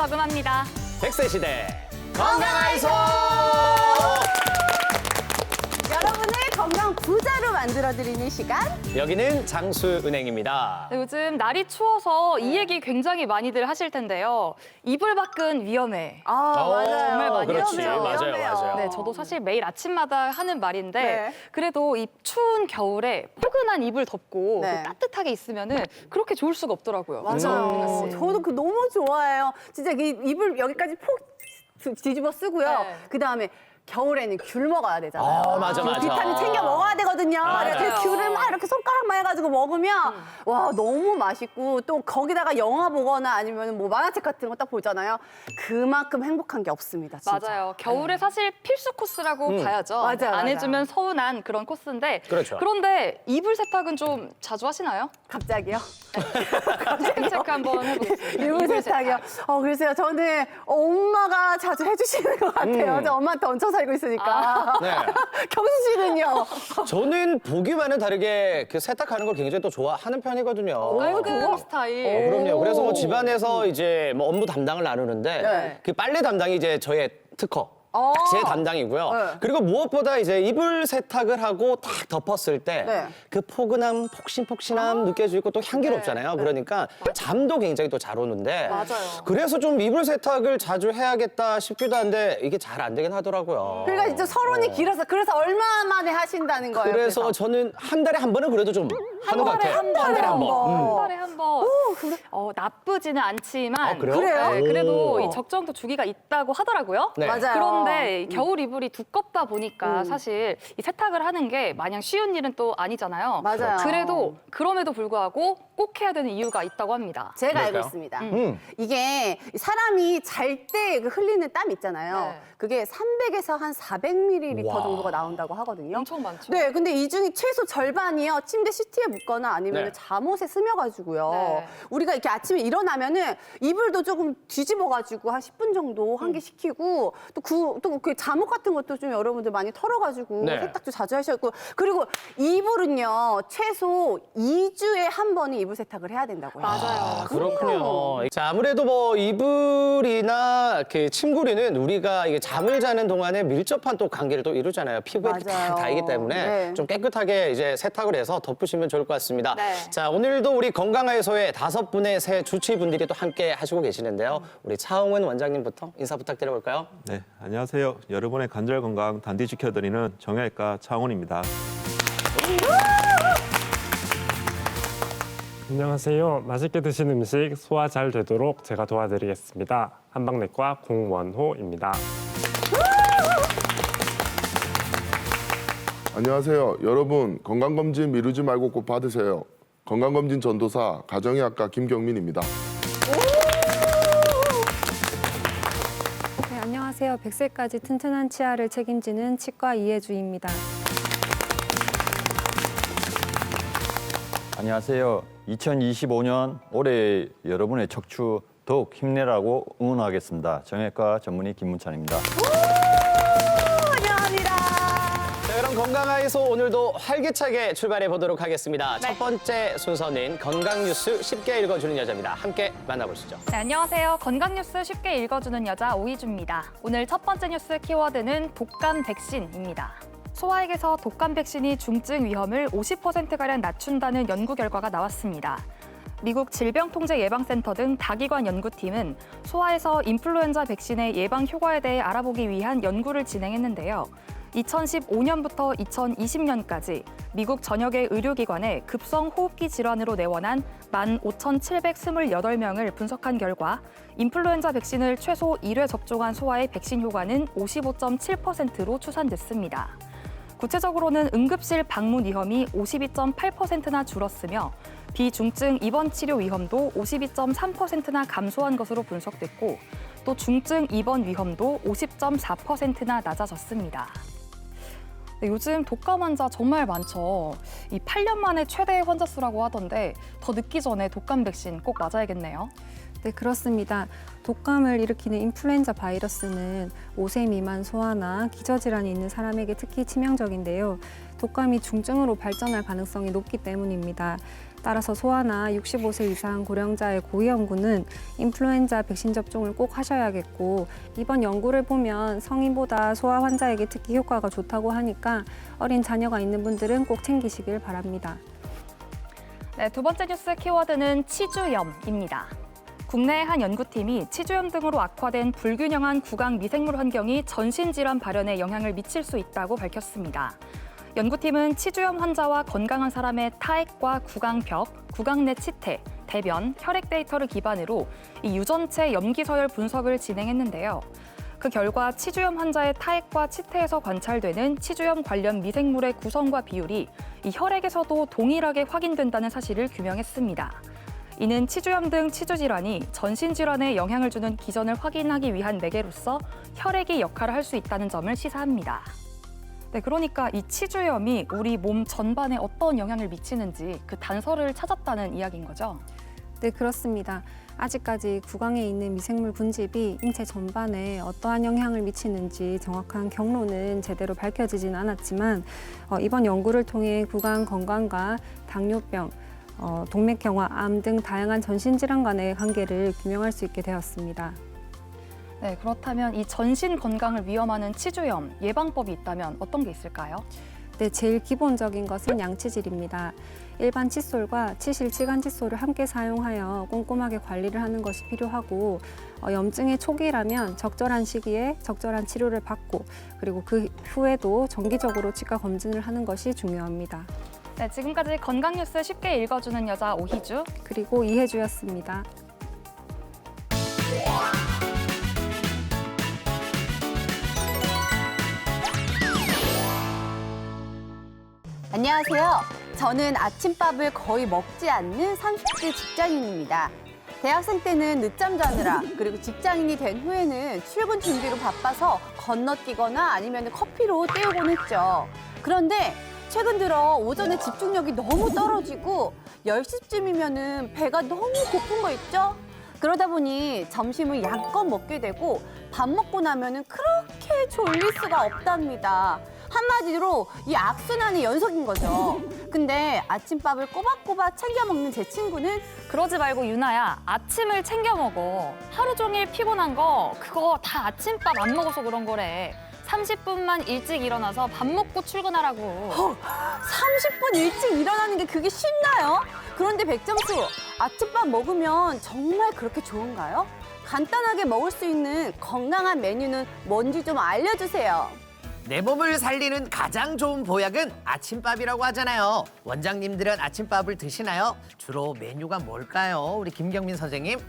적응합니다. 100세 시대 건강하이소! 여러분을 건강 부자로 만들어드리는 시간. 여기는 장수은행입니다. 네, 요즘 날이 추워서 이 얘기 굉장히 많이들 하실 텐데요. 이불 밖은 위험해. 맞아요. 정말 많이 그렇지. 하죠. 맞아요. 네, 저도 사실 매일 아침마다 하는 말인데 네. 그래도 이 추운 겨울에 포근한 이불 덮고 네. 따뜻하게 있으면은 그렇게 좋을 수가 없더라고요. 맞아요. 저도 그 너무 좋아해요. 진짜 이 이불 여기까지 폭 뒤집어 쓰고요. 네. 그다음에 겨울에는 귤 먹어야 되잖아요. 맞아. 비타민 챙겨 먹어야 되거든요. 맞아요. 그래서 귤을 막 이렇게 손가락만 해가지고 먹으면 와 너무 맛있고 또 거기다가 영화 보거나 아니면 뭐 만화책 같은 거 딱 보잖아요. 그만큼 행복한 게 없습니다. 진짜. 맞아요. 겨울에 사실 필수 코스라고 봐야죠. 맞아요, 안 맞아요. 해주면 서운한 그런 코스인데. 그렇죠. 그런데 이불 세탁은 좀 자주 하시나요? 갑자기요? 체크 한번 해보겠습니다. 이불 세탁이요. 글쎄요. 저는 엄마가 자주 해주시는 것 같아요. 저 엄마한테 얹혀 살고 있으니까. 네. 경수 씨는요? 저는 보기와는 다르게 그 세탁하는 걸 굉장히 또 좋아하는 편이거든요. 깔끔 스타일. 그럼요. 그래서 뭐 집안에서 이제 뭐 업무 담당을 나누는데 네. 그 빨래 담당이 이제 저의 특허. 딱 제 담당이고요. 네. 그리고 무엇보다 이제 이불 세탁을 하고 딱 덮었을 때 네. 그 포근함, 폭신폭신함 느껴지고 또 향기롭잖아요. 그러니까 잠도 굉장히 또 잘 오는데 맞아요. 그래서 좀 이불 세탁을 자주 해야겠다 싶기도 한데 이게 잘 안 되긴 하더라고요. 그러니까 진짜 서론이 길어서 그래서 얼마 만에 하신다는 거예요? 그래서 저는 한 달에 한 번은 그래도 좀 하는 것 같아요. 한 달에 한 번. 한 달에 한 번. 나쁘지는 않지만 그래요? 그래요? 네, 그래도 오. 이 적정도 주기가 있다고 하더라고요. 네. 맞아요. 그런데 이 겨울 이불이 두껍다 보니까 사실 이 세탁을 하는 게 마냥 쉬운 일은 또 아니잖아요. 맞아요. 그래도 그럼에도 불구하고 꼭 해야 되는 이유가 있다고 합니다. 제가 알고 그럴까요? 있습니다. 음. 이게 사람이 잘 때 그 흘리는 땀 있잖아요. 네. 그게 300에서 한 400ml 와. 정도가 나온다고 하거든요. 엄청 많죠. 네, 근데 이 중에 최소 절반이요. 침대 시트에 묻거나 아니면 네. 잠옷에 스며가지고요. 네. 우리가 이렇게 아침에 일어나면은 이불도 조금 뒤집어가지고 한 10분 정도 환기시키고 또 그 잠옷 같은 것도 좀 여러분들 많이 털어가지고 네. 세탁도 자주 하셨고 그리고 이불은요 최소 2주에 한 번은 이불 세탁을 해야 된다고 해요. 맞아요. 그렇군요. 자, 아무래도 뭐 이불이나 그 침구리는 우리가 이게 잠을 자는 동안에 밀접한 또 관계를 또 이루잖아요. 피부에 이렇게 다 맞아요. 닿이기 때문에 네. 좀 깨끗하게 이제 세탁을 해서 덮으시면 좋을 것 같습니다. 네. 자, 오늘도 우리 건강하이소에 5분의 새 주치분들이 또 함께 하시고 계시는데요. 우리 차홍은 원장님부터 인사 부탁드려볼까요? 네, 안녕하세요. 여러분의 관절 건강 단디 지켜드리는 정형외과 차원입니다. 안녕하세요. 맛있게 드신 음식 소화 잘 되도록 제가 도와드리겠습니다. 한방내과 공원호입니다. 안녕하세요. 여러분 건강검진 미루지 말고 꼭 받으세요. 건강검진 전도사 가정의학과 김경민입니다. 네, 안녕하세요. 100세까지 튼튼한 치아를 책임지는 치과 이혜주입니다. 안녕하세요. 2025년 올해 여러분의 척추 더욱 힘내라고 응원하겠습니다. 정형외과 전문의 김문찬입니다. 환영합니다. 자, 그럼 건강하이소 오늘도 활기차게 출발해 보도록 하겠습니다. 첫 번째 순서는 건강 뉴스 쉽게 읽어주는 여자입니다. 함께 만나보시죠. 네, 안녕하세요. 건강 뉴스 쉽게 읽어주는 여자 오희주입니다. 오늘 첫 번째 뉴스 키워드는 독감 백신입니다. 소아에게서 독감 백신이 중증 위험을 50%가량 낮춘다는 연구 결과가 나왔습니다. 미국 질병통제예방센터 등 다기관 연구팀은 소아에서 인플루엔자 백신의 예방 효과에 대해 알아보기 위한 연구를 진행했는데요. 2015년부터 2020년까지 미국 전역의 의료기관에 급성호흡기 질환으로 내원한 15,728명을 분석한 결과 인플루엔자 백신을 최소 1회 접종한 소아의 백신 효과는 55.7%로 추산됐습니다. 구체적으로는 응급실 방문 위험이 52.8%나 줄었으며 비중증 입원 치료 위험도 52.3%나 감소한 것으로 분석됐고 또 중증 입원 위험도 50.4%나 낮아졌습니다. 네, 요즘 독감 환자 정말 많죠. 이 8년 만에 최대 환자 수라고 하던데 더 늦기 전에 독감 백신 꼭 맞아야겠네요. 네, 그렇습니다. 독감을 일으키는 인플루엔자 바이러스는 5세 미만 소아나 기저질환이 있는 사람에게 특히 치명적인데요. 독감이 중증으로 발전할 가능성이 높기 때문입니다. 따라서 소아나 65세 이상 고령자의 고위험군은 인플루엔자 백신 접종을 꼭 하셔야겠고, 이번 연구를 보면 성인보다 소아 환자에게 특히 효과가 좋다고 하니까 어린 자녀가 있는 분들은 꼭 챙기시길 바랍니다. 네, 두 번째 뉴스 키워드는 치주염입니다. 국내의 한 연구팀이 치주염 등으로 악화된 불균형한 구강 미생물 환경이 전신질환 발현에 영향을 미칠 수 있다고 밝혔습니다. 연구팀은 치주염 환자와 건강한 사람의 타액과 구강벽, 구강 내 치태, 대변, 혈액 데이터를 기반으로 이 유전체 염기서열 분석을 진행했는데요. 그 결과 치주염 환자의 타액과 치태에서 관찰되는 치주염 관련 미생물의 구성과 비율이 이 혈액에서도 동일하게 확인된다는 사실을 규명했습니다. 이는 치주염 등 치주질환이 전신질환에 영향을 주는 기전을 확인하기 위한 매개로서 혈액이 역할을 할 수 있다는 점을 시사합니다. 네, 그러니까 이 치주염이 우리 몸 전반에 어떤 영향을 미치는지 그 단서를 찾았다는 이야기인 거죠? 네, 그렇습니다. 아직까지 구강에 있는 미생물 군집이 인체 전반에 어떠한 영향을 미치는지 정확한 경로는 제대로 밝혀지진 않았지만 이번 연구를 통해 구강 건강과 당뇨병, 동맥경화, 암 등 다양한 전신질환 간의 관계를 규명할 수 있게 되었습니다. 네, 그렇다면 이 전신 건강을 위험하는 치주염 예방법이 있다면 어떤 게 있을까요? 네, 제일 기본적인 것은 양치질입니다. 일반 칫솔과 치실치간 칫솔을 함께 사용하여 꼼꼼하게 관리를 하는 것이 필요하고, 염증의 초기라면 적절한 시기에 적절한 치료를 받고, 그리고 그 후에도 정기적으로 치과 검진을 하는 것이 중요합니다. 네, 지금까지 건강 뉴스 쉽게 읽어주는 여자 오희주, 그리고 이혜주였습니다. 안녕하세요. 저는 아침밥을 거의 먹지 않는 30대 직장인입니다. 대학생 때는 늦잠 자느라, 그리고 직장인이 된 후에는 출근 준비로 바빠서 건너뛰거나 아니면 커피로 때우곤 했죠. 그런데 최근 들어 오전에 집중력이 너무 떨어지고 10시쯤이면은 배가 너무 고픈 거 있죠? 그러다 보니 점심을 양껏 먹게 되고 밥 먹고 나면은 그렇게 졸릴 수가 없답니다. 한마디로 이 악순환의 연속인 거죠. 근데 아침밥을 꼬박꼬박 챙겨 먹는 제 친구는 그러지 말고 유나야, 아침을 챙겨 먹어. 하루 종일 피곤한 거 그거 다 아침밥 안 먹어서 그런 거래. 30분만 일찍 일어나서 밥 먹고 출근하라고. 30분 일찍 일어나는 게 그게 쉽나요? 그런데 백정수, 아침밥 먹으면 정말 그렇게 좋은가요? 간단하게 먹을 수 있는 건강한 메뉴는 뭔지 좀 알려주세요. 내 몸을 살리는 가장 좋은 보약은 아침밥이라고 하잖아요. 원장님들은 아침밥을 드시나요? 주로 메뉴가 뭘까요? 우리 김경민 선생님.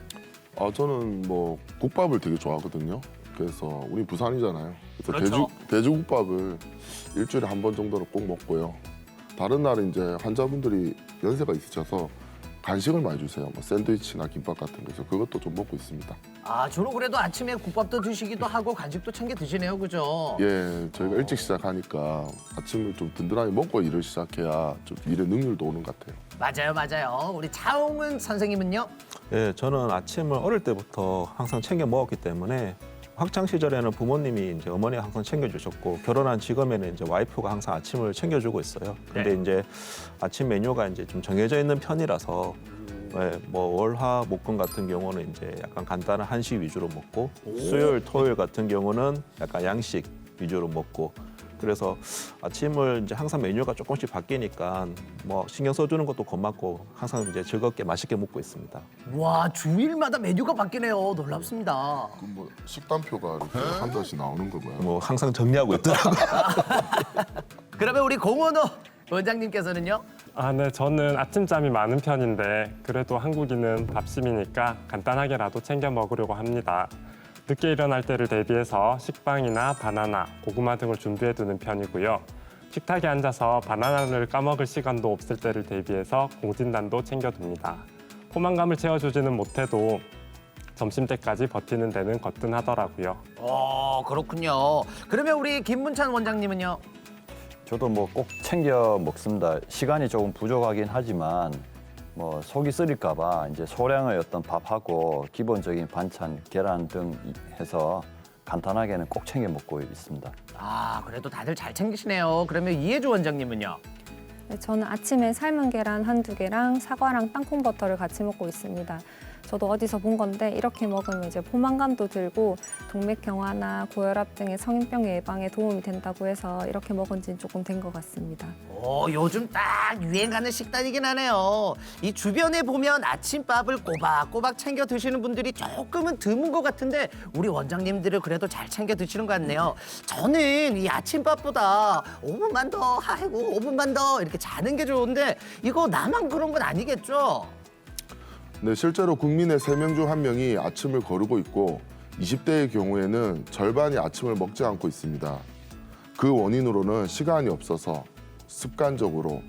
저는 뭐 국밥을 되게 좋아하거든요. 그래서 우리 부산이잖아요. 그래서 그렇죠. 돼지국밥을 일주일에 한 번 정도는 꼭 먹고요. 다른 날은 이제 환자분들이 연세가 있으셔서 간식을 많이 주세요. 뭐 샌드위치나 김밥 같은 거서 그것도 좀 먹고 있습니다. 아, 주로 그래도 아침에 국밥도 드시기도 하고 간식도 챙겨 드시네요, 그죠? 예, 저희가 일찍 시작하니까 아침을 좀 든든하게 먹고 일을 시작해야 좀 일의 능률도 오는 것 같아요. 맞아요. 우리 차홍은 선생님은요? 예, 저는 아침을 어릴 때부터 항상 챙겨 먹었기 때문에 학창 시절에는 부모님이 이제 어머니가 항상 챙겨주셨고 결혼한 지금에는 이제 와이프가 항상 아침을 챙겨주고 있어요. 근데 네. 이제 아침 메뉴가 이제 좀 정해져 있는 편이라서 뭐 월화 목금 같은 경우는 이제 약간 간단한 한식 위주로 먹고 수요일 토요일 같은 경우는 약간 양식 위주로 먹고 그래서 아침을 이제 항상 메뉴가 조금씩 바뀌니까 뭐 신경 써주는 것도 고맙고 항상 이제 즐겁게 맛있게 먹고 있습니다. 와, 주일마다 메뉴가 바뀌네요. 놀랍습니다. 그럼 뭐 식단표가 이렇게 한 달씩 나오는 거고요. 뭐 항상 정리하고 있더라고요. 그러면 우리 공원호 원장님께서는요? 네, 저는 아침잠이 많은 편인데 그래도 한국인은 밥심이니까 간단하게라도 챙겨 먹으려고 합니다. 늦게 일어날 때를 대비해서 식빵이나 바나나, 고구마 등을 준비해두는 편이고요. 식탁에 앉아서 바나나를 까먹을 시간도 없을 때를 대비해서 공진단도 챙겨둡니다. 포만감을 채워주지는 못해도 점심때까지 버티는 데는 거뜬하더라고요. 그렇군요. 그러면 우리 김문찬 원장님은요? 저도 뭐 꼭 챙겨 먹습니다. 시간이 조금 부족하긴 하지만 뭐 속이 쓰릴까 봐 이제 소량의 어떤 밥하고 기본적인 반찬, 계란 등 해서 간단하게는 꼭 챙겨 먹고 있습니다. 아, 그래도 다들 잘 챙기시네요. 그러면 이혜주 원장님은요? 네, 저는 아침에 삶은 계란 한두 개랑 사과랑 땅콩 버터를 같이 먹고 있습니다. 저도 어디서 본 건데 이렇게 먹으면 이제 포만감도 들고 동맥경화나 고혈압 등의 성인병 예방에 도움이 된다고 해서 이렇게 먹은 지는 조금 된 것 같습니다. 요즘 딱 유행하는 식단이긴 하네요. 이 주변에 보면 아침밥을 꼬박꼬박 챙겨 드시는 분들이 조금은 드문 것 같은데 우리 원장님들은 그래도 잘 챙겨 드시는 것 같네요. 저는 이 아침밥보다 5분만 더 하고 5분만 더 이렇게 자는 게 좋은데 이거 나만 그런 건 아니겠죠? 네, 실제로 국민의 3명 중 1명이 아침을 거르고 있고 20대의 경우에는 절반이 아침을 먹지 않고 있습니다. 그 원인으로는 시간이 없어서, 습관적으로,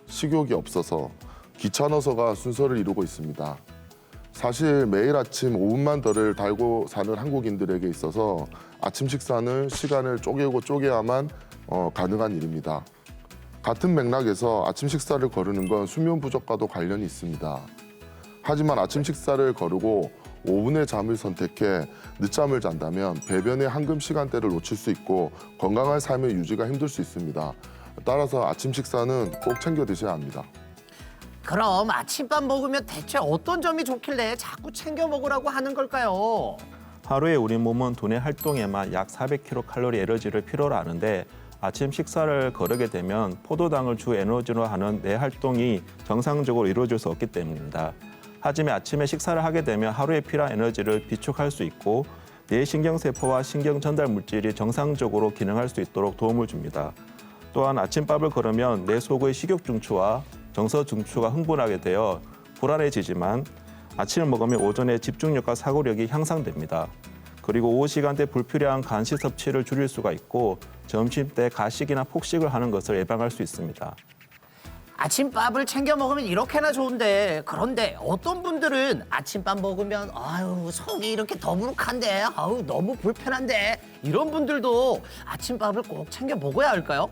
식욕이 없어서, 귀찮아서가 순서를 이루고 있습니다. 사실 매일 아침 5분만 더를 달고 사는 한국인들에게 있어서 아침 식사는 시간을 쪼개야만 가능한 일입니다. 같은 맥락에서 아침 식사를 거르는 건 수면 부족과도 관련이 있습니다. 하지만 아침 식사를 거르고 5분의 잠을 선택해 늦잠을 잔다면 배변의 황금 시간대를 놓칠 수 있고 건강한 삶의 유지가 힘들 수 있습니다. 따라서 아침 식사는 꼭 챙겨 드셔야 합니다. 그럼 아침밥 먹으면 대체 어떤 점이 좋길래 자꾸 챙겨 먹으라고 하는 걸까요? 하루에 우리 몸은 두뇌 활동에만 약 400kcal 에너지를 필요로 하는데 아침 식사를 거르게 되면 포도당을 주 에너지로 하는 뇌 활동이 정상적으로 이루어질 수 없기 때문입니다. 하지만 아침에 식사를 하게 되면 하루에 필요한 에너지를 비축할 수 있고 뇌 신경세포와 신경 전달 물질이 정상적으로 기능할 수 있도록 도움을 줍니다. 또한 아침밥을 거르면 뇌 속의 식욕 중추와 정서 중추가 흥분하게 되어 불안해지지만 아침을 먹으면 오전에 집중력과 사고력이 향상됩니다. 그리고 오후 시간대 불필요한 간식 섭취를 줄일 수가 있고 점심 때 가식이나 폭식을 하는 것을 예방할 수 있습니다. 아침밥을 챙겨 먹으면 이렇게나 좋은데 그런데 어떤 분들은 아침밥 먹으면 아유 속이 이렇게 더부룩한데 아유 너무 불편한데 이런 분들도 아침밥을 꼭 챙겨 먹어야 할까요?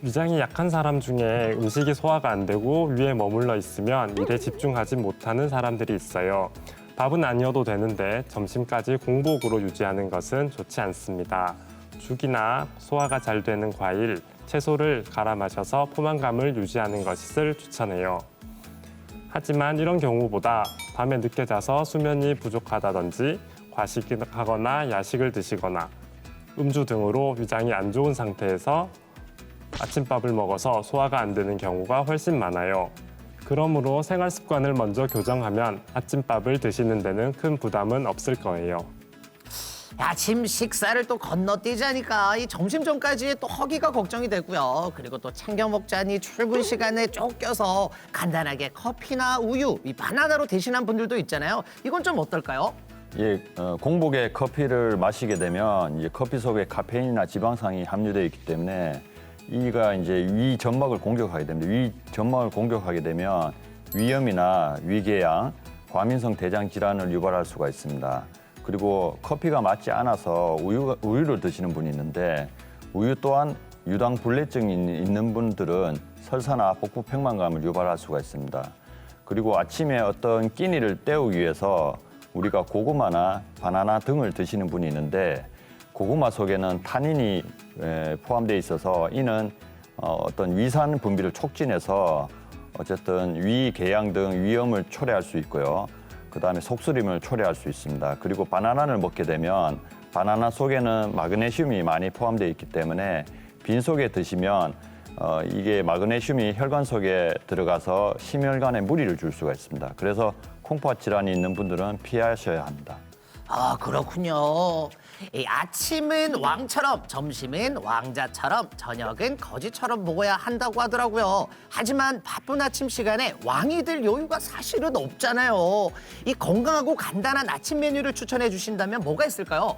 위장이 약한 사람 중에 음식이 소화가 안 되고 위에 머물러 있으면 일에 집중하지 못하는 사람들이 있어요. 밥은 아니어도 되는데 점심까지 공복으로 유지하는 것은 좋지 않습니다. 죽이나 소화가 잘 되는 과일, 채소를 갈아 마셔서 포만감을 유지하는 것을 추천해요. 하지만 이런 경우보다 밤에 늦게 자서 수면이 부족하다든지 과식하거나 야식을 드시거나 음주 등으로 위장이 안 좋은 상태에서 아침밥을 먹어서 소화가 안 되는 경우가 훨씬 많아요. 그러므로 생활 습관을 먼저 교정하면 아침밥을 드시는 데는 큰 부담은 없을 거예요. 아침 식사를 또 건너뛰자니까 이 점심 전까지 또 허기가 걱정이 되고요. 그리고 또 챙겨 먹자니 출근 시간에 쫓겨서 간단하게 커피나 우유, 이 바나나로 대신한 분들도 있잖아요. 이건 좀 어떨까요? 예, 공복에 커피를 마시게 되면 이제 커피 속에 카페인이나 지방산이 함유되어 있기 때문에 이가 이제 위 점막을 공격하게 됩니다. 위 점막을 공격하게 되면 위염이나 위궤양, 과민성 대장 질환을 유발할 수가 있습니다. 그리고 커피가 맞지 않아서 우유를 드시는 분이 있는데 우유 또한 유당 불내증이 있는 분들은 설사나 복부 팽만감을 유발할 수가 있습니다. 그리고 아침에 어떤 끼니를 때우기 위해서 우리가 고구마나 바나나 등을 드시는 분이 있는데 고구마 속에는 타닌이 포함되어 있어서 이는 어떤 위산 분비를 촉진해서 어쨌든 위궤양 등 위염을 초래할 수 있고요. 그다음에 속쓰림을 초래할 수 있습니다. 그리고 바나나를 먹게 되면 바나나 속에는 마그네슘이 많이 포함되어 있기 때문에 빈속에 드시면 이게 마그네슘이 혈관 속에 들어가서 심혈관에 무리를 줄 수가 있습니다. 그래서 콩팥 질환이 있는 분들은 피하셔야 합니다. 아, 그렇군요. 이 아침은 왕처럼, 점심은 왕자처럼, 저녁은 거지처럼 먹어야 한다고 하더라고요. 하지만 바쁜 아침 시간에 왕이 될 여유가 사실은 없잖아요. 이 건강하고 간단한 아침 메뉴를 추천해 주신다면 뭐가 있을까요?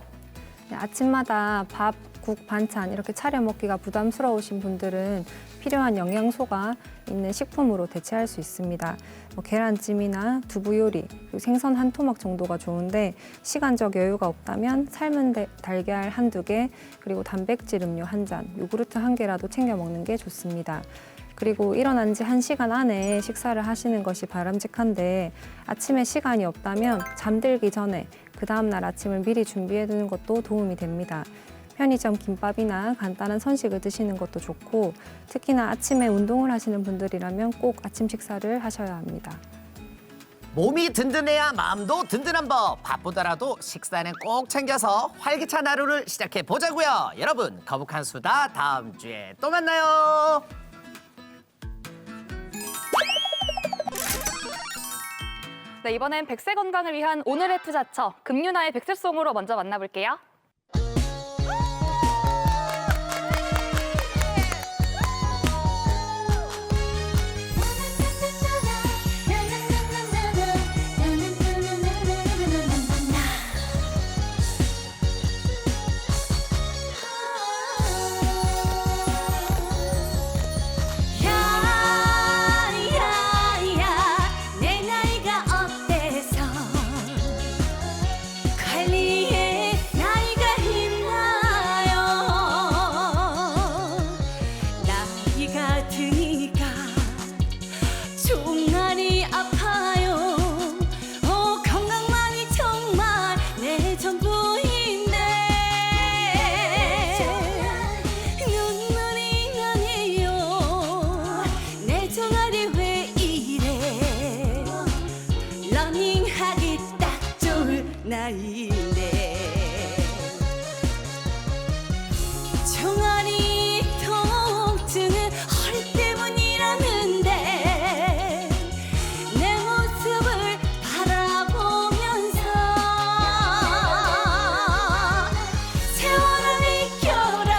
네, 아침마다 밥, 국, 반찬 이렇게 차려 먹기가 부담스러우신 분들은 필요한 영양소가 있는 식품으로 대체할 수 있습니다. 계란찜이나 두부 요리, 그리고 생선 한 토막 정도가 좋은데 시간적 여유가 없다면 삶은 달걀 한두 개, 그리고 단백질 음료 한 잔, 요구르트 한 개라도 챙겨 먹는 게 좋습니다. 그리고 일어난 지 1시간 안에 식사를 하시는 것이 바람직한데 아침에 시간이 없다면 잠들기 전에 그 다음 날 아침을 미리 준비해 두는 것도 도움이 됩니다. 편의점 김밥이나 간단한 선식을 드시는 것도 좋고 특히나 아침에 운동을 하시는 분들이라면 꼭 아침 식사를 하셔야 합니다. 몸이 든든해야 마음도 든든한 법. 바쁘더라도 식사는 꼭 챙겨서 활기찬 하루를 시작해 보자고요. 여러분, 거북한 수다 다음 주에 또 만나요. 네, 이번엔 100세 건강을 위한 오늘의 투자처 금유나의 백세송으로 먼저 만나볼게요. 내 나이가 어때서 관리에 나이가 있나요? 나이가 드니까 종아리 아파요. 건강만이 정말 내 전부인데 눈물이 나네요. 내 종아리 왜 이래? 러닝하기 딱 좋은 나이인데 종아리 통증은 허리 때문이라는데 내 모습을 바라보면서 세월을 이겨라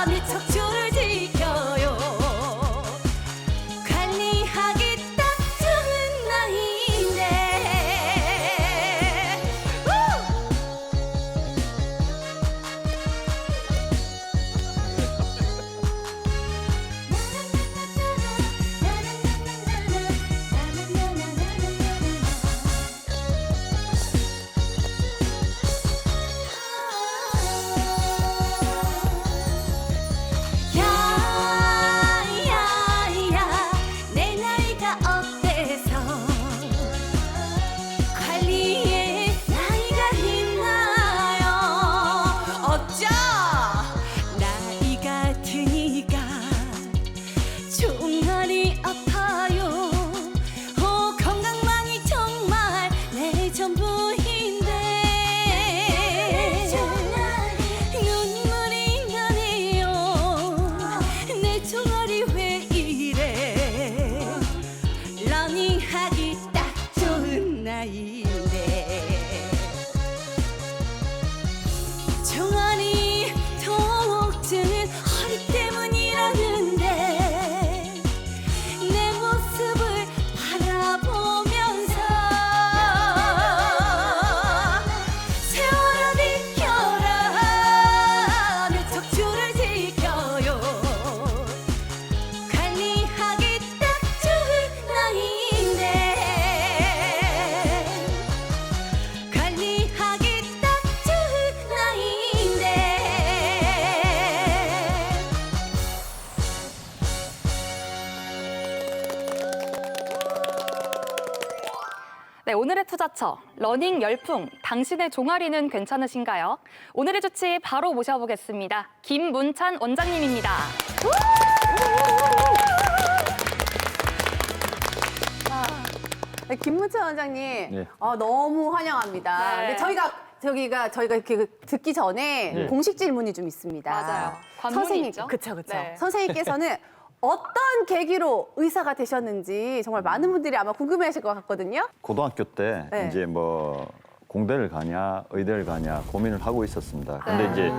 내 척추를 지켜요. 관리하기 딱 좋은 나이인데 야야야 내 나이가 어때서 관리에 나이가 있나요? 어쩌 나이가 드니까 종아리 아파요. 건강만이 정말 내 전부인데 눈물이 나네요. 내 종아리 왜 이래? 러닝하기 딱 좋은 나이인데 종아리 통증은 허리 때문이라는데 내 모습을 바라보면서 세월을 이겨라 내 척추를 지켜요. 관리하기 딱 좋은 나이인데 관리하기 딱 좋은 나이인데 네, 오늘의 투자처 러닝 열풍. 당신의 종아리는 괜찮으신가요? 오늘의 주치 바로 모셔보겠습니다. 김문찬 원장님입니다. 네, 김문찬 원장님, 네. 너무 환영합니다. 네. 근데 저희가 이렇게 듣기 전에 공식 질문이 좀 있습니다. 맞아요. 관문이 있죠? 그쵸. 네. 선생님께서는 어떤 계기로 의사가 되셨는지 정말 많은 분들이 아마 궁금해하실 것 같거든요. 고등학교 때 네. 이제 뭐 공대를 가냐 의대를 가냐 고민을 하고 있었습니다. 근데 이제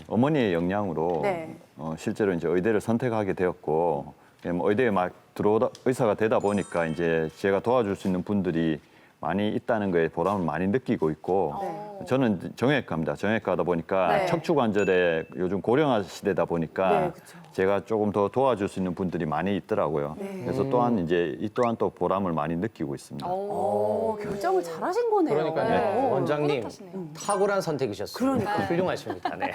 어머니의 영향으로 네. 실제로 이제 의대를 선택하게 되었고 뭐 의대에 막 들어오다 의사가 되다 보니까 이제 제가 도와줄 수 있는 분들이 많이 있다는 거에 보람을 많이 느끼고 있고 저는 정형외과입니다. 정형외과다 보니까 네. 척추관절에 요즘 고령화 시대다 보니까 네, 그쵸. 제가 조금 더 도와줄 수 있는 분들이 많이 있더라고요. 그래서 또한 이제 이 또한 또 보람을 많이 느끼고 있습니다. 결정을 잘하신 거네요. 그러니까요. 원장님 뿌듯하시네요. 탁월한 선택이셨어요. 그러니까요. 훌륭하십니다. 네.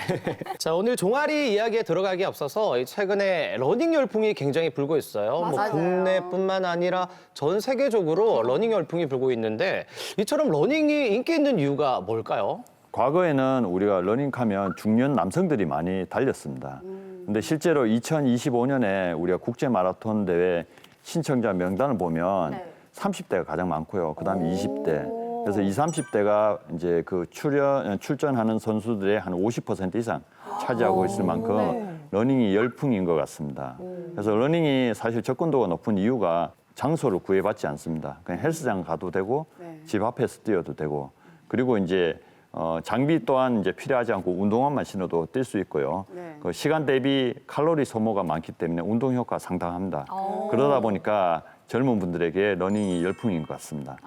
자, 오늘 종아리 이야기에 들어가기 앞서서 최근에 러닝 열풍이 굉장히 불고 있어요. 뭐 맞아요. 국내뿐만 아니라 전 세계적으로 러닝 열풍이 불고 있는데 이처럼 러닝이 인기 있는 이유가 뭘까요? 과거에는 우리가 러닝하면 중년 남성들이 많이 달렸습니다. 근데 실제로 2025년에 우리가 국제 마라톤 대회 신청자 명단을 보면 30대가 가장 많고요. 그다음에 20대. 그래서 20, 30대가 이제 그 출전하는 선수들의 한 50% 이상 차지하고 있을 만큼 러닝이 열풍인 것 같습니다. 그래서 러닝이 사실 접근도가 높은 이유가 장소를 구애받지 않습니다. 그냥 헬스장 가도 되고 집 앞에서 뛰어도 되고 그리고 이제 장비 또한 이제 필요하지 않고 운동화만 신어도 뛸 수 있고요. 그 시간 대비 칼로리 소모가 많기 때문에 운동 효과가 상당합니다. 그러다 보니까 젊은 분들에게 러닝이 열풍인 것 같습니다.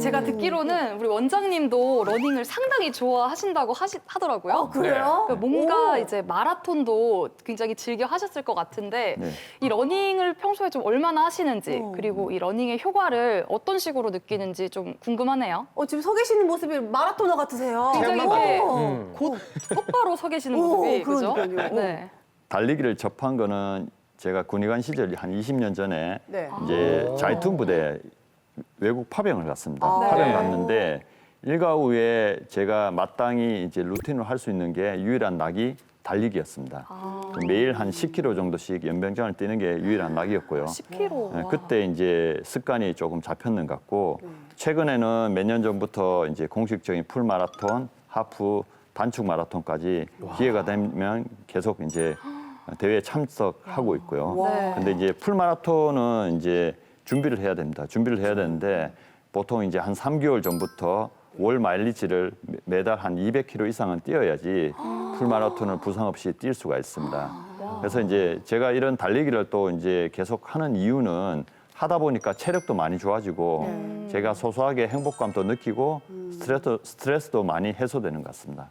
제가 듣기로는 우리 원장님도 러닝을 상당히 좋아하신다고 하더라고요. 그래요? 그러니까 뭔가 이제 마라톤도 굉장히 즐겨 하셨을 것 같은데 네. 이 러닝을 평소에 좀 얼마나 하시는지 그리고 이 러닝의 효과를 어떤 식으로 느끼는지 좀 궁금하네요. 지금 서 계시는 모습이 마라토너 같으세요. 굉장히 이렇게 곧바로 서 계시는 모습이 그죠? 그러니까요. 네. 달리기를 접한 거는 제가 군의관 시절 한 20년 전에 네. 이제 자이툰 부대 외국 파병을 갔습니다. 파병 갔는데 일과 후에 제가 마땅히 이제 루틴을 할 수 있는 게 유일한 낙이 달리기였습니다. 매일 한 10km 정도씩 연병장을 뛰는 게 유일한 낙이었고요. 10km. 네, 그때 이제 습관이 조금 잡혔는 것 같고 최근에는 몇 년 전부터 이제 공식적인 풀 마라톤, 하프, 단축 마라톤까지 기회가 되면 계속 이제 대회에 참석하고 있고요. 근데 이제 풀 마라톤은 이제 준비를 해야 됩니다. 준비를 해야 되는데 보통 이제 한 3개월 전부터 월 마일리지를 매달 한 200km 이상은 뛰어야지 풀 마라톤을 부상 없이 뛸 수가 있습니다. 그래서 이제 제가 이런 달리기를 또 이제 계속 하는 이유는 하다 보니까 체력도 많이 좋아지고 제가 소소하게 행복감도 느끼고 스트레스도 많이 해소되는 것 같습니다.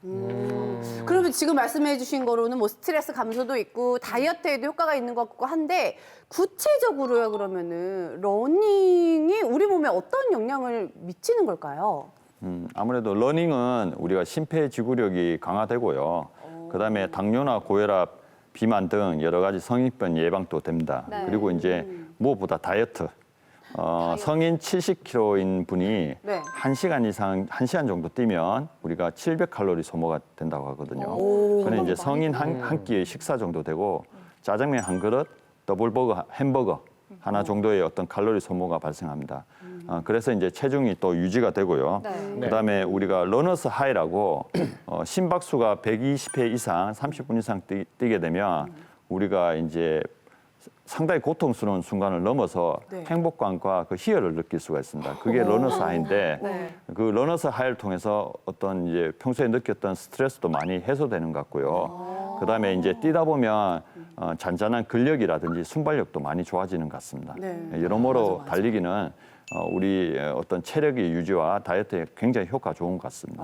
그러면 지금 말씀해 주신 거로는 뭐 스트레스 감소도 있고 다이어트에도 효과가 있는 것 같고 한데 구체적으로요 그러면은 러닝이 우리 몸에 어떤 영향을 미치는 걸까요? 아무래도 러닝은 우리가 심폐지구력이 강화되고요. 그다음에 당뇨나 고혈압, 비만 등 여러 가지 성인병 예방도 됩니다. 그리고 이제 무엇보다 다이어트. 성인 70kg인 분이 1시간 이상, 1시간 정도 뛰면 우리가 700칼로리 소모가 된다고 하거든요. 그는 이제 성인 한 끼의 식사 정도 되고 짜장면 한 그릇, 더블버거, 햄버거 하나 정도의 어떤 칼로리 소모가 발생합니다. 그래서 이제 체중이 또 유지가 되고요. 그다음에 우리가 러너스 하이라고 심박수가 120회 이상 30분 이상 뛰게 되면 우리가 이제 상당히 고통스러운 순간을 넘어서 행복감과 그 희열을 느낄 수가 있습니다. 그게 러너스 하이인데 그 러너스 하이를 통해서 어떤 이제 평소에 느꼈던 스트레스도 많이 해소되는 것 같고요. 그다음에 이제 뛰다 보면 잔잔한 근력이라든지 순발력도 많이 좋아지는 것 같습니다. 여러모로 달리기는 우리 어떤 체력의 유지와 다이어트에 굉장히 효과 좋은 것 같습니다.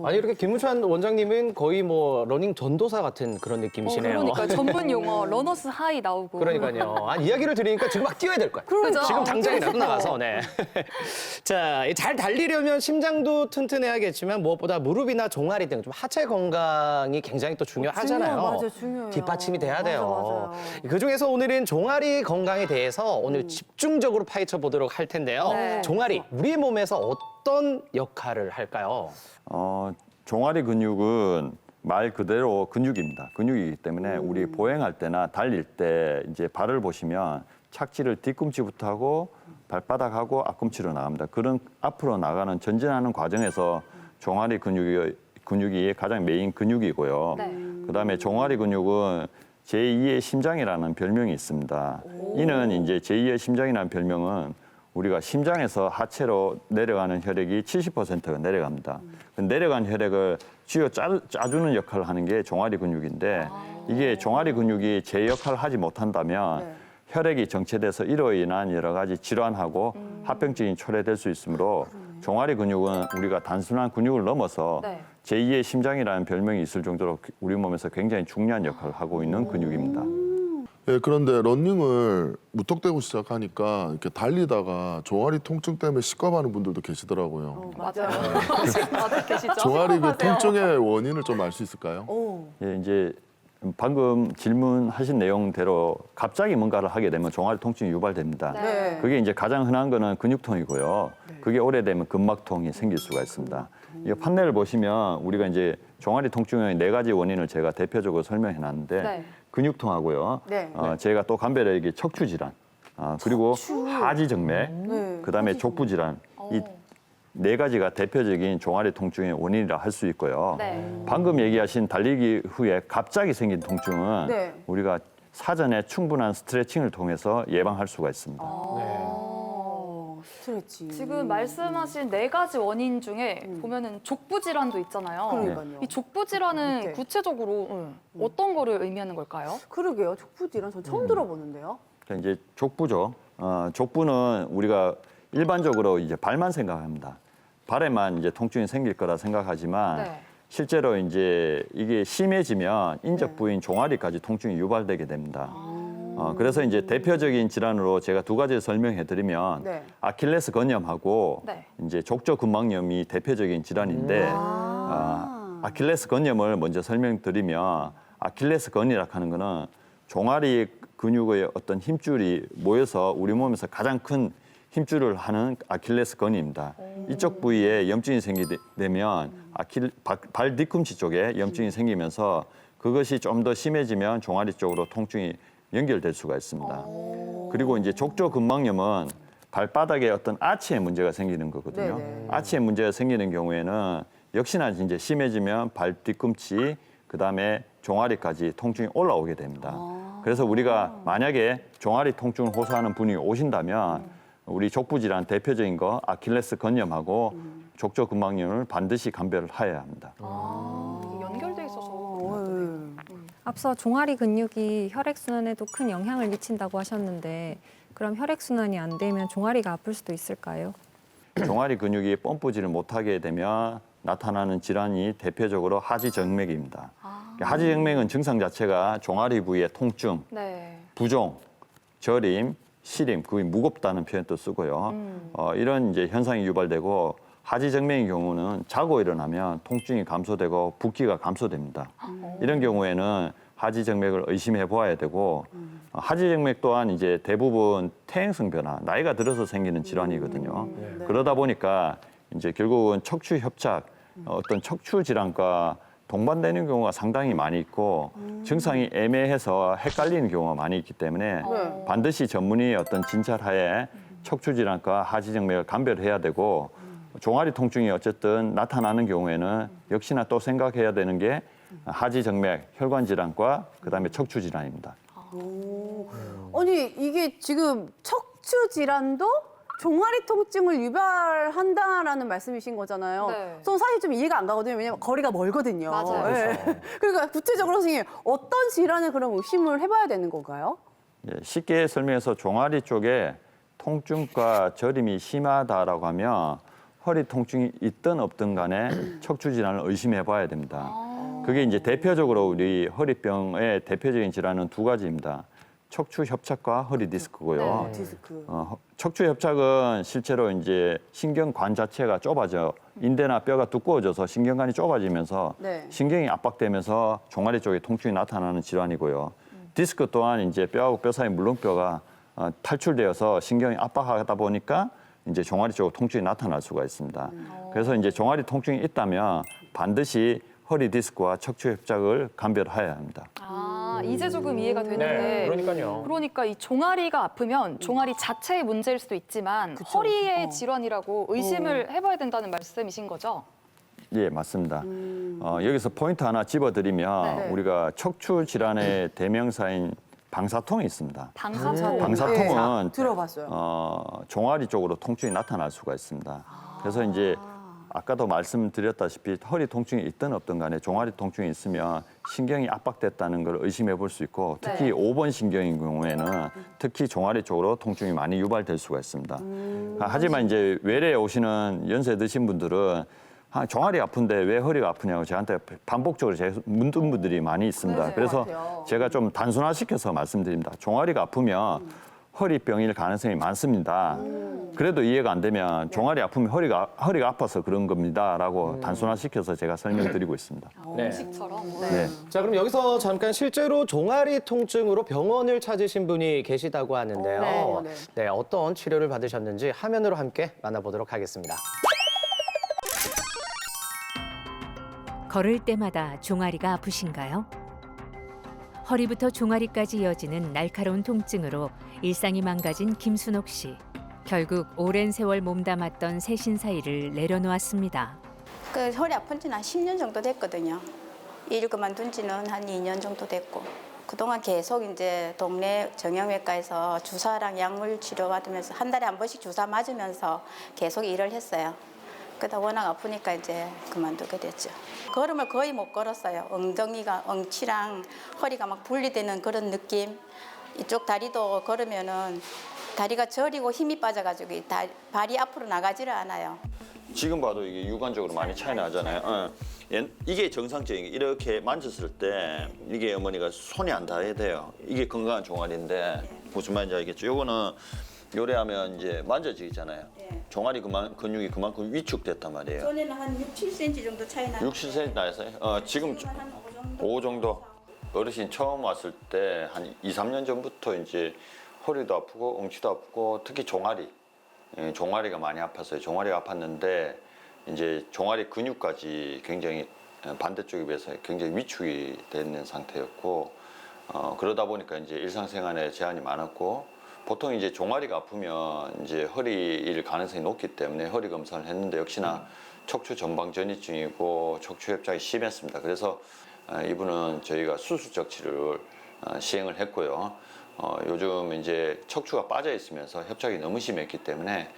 아니 이렇게 김우찬 원장님은 거의 뭐 러닝 전도사 같은 그런 느낌이시네요. 그러니까 전문 용어 러너스 하이 나오고. 그러니까요. 아니, 이야기를 들으니까 지금 막 뛰어야 될 거야. 그러죠. 지금 당장이라도 나가서. 네. 자, 잘 달리려면 심장도 튼튼해야겠지만 무엇보다 무릎이나 종아리 등 좀 하체 건강이 굉장히 또 중요하잖아요. 중요해요. 뒷받침이 돼야 돼요. 맞아요. 그중에서 오늘은 종아리 건강에 대해서 오늘 집중적으로 파헤쳐 보도록 할 텐데요. 종아리, 우리 몸에서 어떤 역할을 할까요? 종아리 근육은 말 그대로 근육입니다. 근육이기 때문에 우리 보행할 때나 달릴 때 이제 발을 보시면 착지를 뒤꿈치부터 하고 발바닥하고 앞꿈치로 나갑니다. 그런 앞으로 나가는 전진하는 과정에서 종아리 근육이 가장 메인 근육이고요. 그다음에 종아리 근육은 제2의 심장이라는 별명이 있습니다. 이는 이제 제2의 심장이라는 별명은 우리가 심장에서 하체로 내려가는 혈액이 70%가 내려갑니다. 내려간 혈액을 쥐어 짜주는 역할을 하는 게 종아리 근육인데 이게 종아리 근육이 제 역할을 하지 못한다면 혈액이 정체돼서 이로 인한 여러 가지 질환하고 합병증이 초래될 수 있으므로 종아리 근육은 우리가 단순한 근육을 넘어서 제2의 심장이라는 별명이 있을 정도로 우리 몸에서 굉장히 중요한 역할을 하고 있는 근육입니다. 예, 그런데 러닝을 무턱대고 시작하니까 이렇게 달리다가 종아리 통증 때문에 식과 가는 분들도 계시더라고요. 맞아요. 맞아 계시죠? 종아리 그 통증의 원인을 좀 알 수 있을까요? 예, 이제 방금 질문하신 내용대로 갑자기 뭔가를 하게 되면 종아리 통증이 유발됩니다. 네. 그게 이제 가장 흔한 거는 근육통이고요. 그게 오래되면 근막통이 생길 수가 있습니다. 이 판넬을 보시면 우리가 이제 종아리 통증의 4가지 원인을 제가 대표적으로 설명해 놨는데 네. 근육통하고요. 네. 제가 또 간별하게 척추 질환, 그리고 하지 정맥, 네. 그다음에 족부 질환 이 4가지가 대표적인 종아리 통증의 원인이라 할 수 있고요. 네. 방금 얘기하신 달리기 후에 갑자기 생긴 통증은 네. 우리가 사전에 충분한 스트레칭을 통해서 예방할 수가 있습니다. 스트레칭. 지금 말씀하신 4가지 원인 중에 보면은 족부 질환도 있잖아요. 그러니까요. 이 족부 질환은 밑에. 구체적으로 어떤 거를 의미하는 걸까요? 그러게요. 족부 질환 전 처음 들어보는데요. 그러니까 이제 족부죠. 족부는 우리가 일반적으로 이제 발만 생각합니다. 발에만 이제 통증이 생길 거라 생각하지만 네. 실제로 이제 이게 심해지면 인접 부위인 종아리까지 통증이 유발되게 됩니다. 그래서 이제 대표적인 질환으로 제가 2가지를 설명해 드리면 네. 아킬레스 건염하고 네. 이제 족저근막염이 대표적인 질환인데 아킬레스 건염을 먼저 설명드리면 아킬레스 건이라 하는 거는 종아리 근육의 어떤 힘줄이 모여서 우리 몸에서 가장 큰 힘줄을 하는 아킬레스 건입니다. 이쪽 부위에 염증이 생기면 발 뒤꿈치 쪽에 염증이 생기면서 그것이 좀 더 심해지면 종아리 쪽으로 통증이 연결될 수가 있습니다. 그리고 이제 족저근막염은 발바닥에 어떤 아치에 문제가 생기는 거거든요. 네네. 아치에 문제가 생기는 경우에는 역시나 이제 심해지면 발 뒤꿈치 그다음에 종아리까지 통증이 올라오게 됩니다. 그래서 우리가 만약에 종아리 통증을 호소하는 분이 오신다면 우리 족부 질환 대표적인 거 아킬레스 건염하고 족저근막염을 반드시 감별을 해야 합니다. 이게 연결돼 있어서 앞서 종아리 근육이 혈액순환에도 큰 영향을 미친다고 하셨는데 그럼 혈액순환이 안 되면 종아리가 아플 수도 있을까요? 종아리 근육이 펌프질을 못하게 되면 나타나는 질환이 대표적으로 하지정맥입니다. 하지정맥은 증상 자체가 종아리 부위의 통증, 네. 부종, 저림, 시림, 그게 무겁다는 표현도 쓰고요. 이런 이제 현상이 유발되고 하지정맥의 경우는 자고 일어나면 통증이 감소되고 붓기가 감소됩니다. 이런 경우에는 하지정맥을 의심해 보아야 되고 하지정맥 또한 이제 대부분 퇴행성 변화, 나이가 들어서 생기는 질환이거든요. 그러다 보니까 이제 결국은 척추 협착, 어떤 척추 질환과 동반되는 경우가 상당히 많이 있고 증상이 애매해서 헷갈리는 경우가 많이 있기 때문에 반드시 전문의의 어떤 진찰하에 척추 질환과 하지정맥을 감별해야 되고 종아리 통증이 어쨌든 나타나는 경우에는 역시나 또 생각해야 되는 게 하지정맥, 혈관 질환과 그다음에 척추 질환입니다. 아니 이게 지금 척추 질환도 종아리 통증을 유발한다라는 말씀이신 거잖아요. 네. 저는 사실 좀 이해가 안 가거든요. 왜냐면 거리가 멀거든요. 맞아요. 그러니까 구체적으로 선생님 어떤 질환을 그럼 의심을 해봐야 되는 건가요? 쉽게 설명해서 종아리 쪽에 통증과 저림이 심하다라고 하면 허리 통증이 있든 없든 간에 척추 질환을 의심해 봐야 됩니다. 그게 이제 대표적으로 우리 허리병의 대표적인 질환은 2가지입니다. 척추 협착과 허리 디스크고요. 디스크. 척추 협착은 실제로 이제 신경관 자체가 좁아져 인대나 뼈가 두꺼워져서 신경관이 좁아지면서 네. 신경이 압박되면서 종아리 쪽에 통증이 나타나는 질환이고요. 디스크 또한 이제 뼈하고 뼈 사이 물렁뼈가 탈출되어서 신경이 압박하다 보니까 이제 종아리 쪽으로 통증이 나타날 수가 있습니다. 그래서 이제 종아리 통증이 있다면 반드시 허리 디스크와 척추 협착을 감별해야 합니다. 이제 조금 이해가 되는데 네, 그러니까요. 그러니까 이 종아리가 아프면 종아리 자체의 문제일 수도 있지만 허리의 질환이라고 의심을 해봐야 된다는 말씀이신 거죠? 예, 맞습니다. 여기서 포인트 하나 집어드리면 네. 우리가 척추 질환의 대명사인 방사통이 있습니다. 방사통. 방사통은 네, 들어봤어요. 종아리 쪽으로 통증이 나타날 수가 있습니다. 그래서 이제 아까도 말씀드렸다시피 허리 통증이 있든 없든 간에 종아리 통증이 있으면 신경이 압박됐다는 걸 의심해 볼 수 있고 특히 네. 5번 신경인 경우에는 특히 종아리 쪽으로 통증이 많이 유발될 수가 있습니다. 하지만 이제 외래에 오시는 연세 드신 분들은 종아리 아픈데 왜 허리가 아프냐고 저한테 반복적으로 묻는 분들이 많이 있습니다. 네, 그래서 같아요. 제가 좀 단순화시켜서 말씀드립니다. 종아리가 아프면 허리병일 가능성이 많습니다. 그래도 이해가 안 되면 종아리 아프면 허리가 아파서 그런 겁니다라고 단순화시켜서 제가 설명드리고 있습니다. 네. 네. 자, 그럼 여기서 잠깐 실제로 종아리 통증으로 병원을 찾으신 분이 계시다고 하는데요. 네, 어떤 치료를 받으셨는지 화면으로 함께 만나보도록 하겠습니다. 걸을 때마다 종아리가 아프신가요? 허리부터 종아리까지 이어지는 날카로운 통증으로 일상이 망가진 김순옥 씨. 결국 오랜 세월 몸담았던 세신 사이를 내려놓았습니다. 그 허리 아픈 지는 한 10년 정도 됐거든요. 일 그만둔 지는 한 2년 정도 됐고 그동안 계속 이제 동네 정형외과에서 주사랑 약물 치료 받으면서 한 달에 한 번씩 주사 맞으면서 계속 일을 했어요. 그러다 워낙 아프니까 이제 그만두게 됐죠. 걸음을 거의 못 걸었어요. 엉덩이가 엉치랑 허리가 막 분리되는 그런 느낌. 이쪽 다리도 걸으면은 다리가 저리고 힘이 빠져가지고 발이 앞으로 나가지를 않아요. 지금 봐도 이게 육안적으로 많이 차이 나잖아요. 이게 정상적인 게 이렇게 만졌을 때 이게 어머니가 손이 안 닿아야 돼요. 이게 건강한 종아리인데 무슨 말인지 알겠죠? 요거는 요래하면 이제 만져지잖아요. 종아리 근육이 그만큼 위축됐단 말이에요. 전에는 한 6, 7cm 정도 차이 나요. 6, 7cm 나서 지금 5 정도. 어르신 처음 왔을 때 한 2, 3년 전부터 이제 허리도 아프고 엉치도 아프고 특히 종아리가 많이 아팠어요. 종아리가 아팠는데 이제 종아리 근육까지 굉장히 반대쪽에 비해서 굉장히 위축이 돼 있는 상태였고 그러다 보니까 이제 일상생활에 제한이 많았고 보통 이제 종아리가 아프면 이제 허리일 가능성이 높기 때문에 허리 검사를 했는데 역시나 척추 전방 전이증이고 척추 협착이 심했습니다. 그래서 이분은 저희가 수술적 치료를 시행을 했고요. 요즘 이제 척추가 빠져 있으면서 협착이 너무 심했기 때문에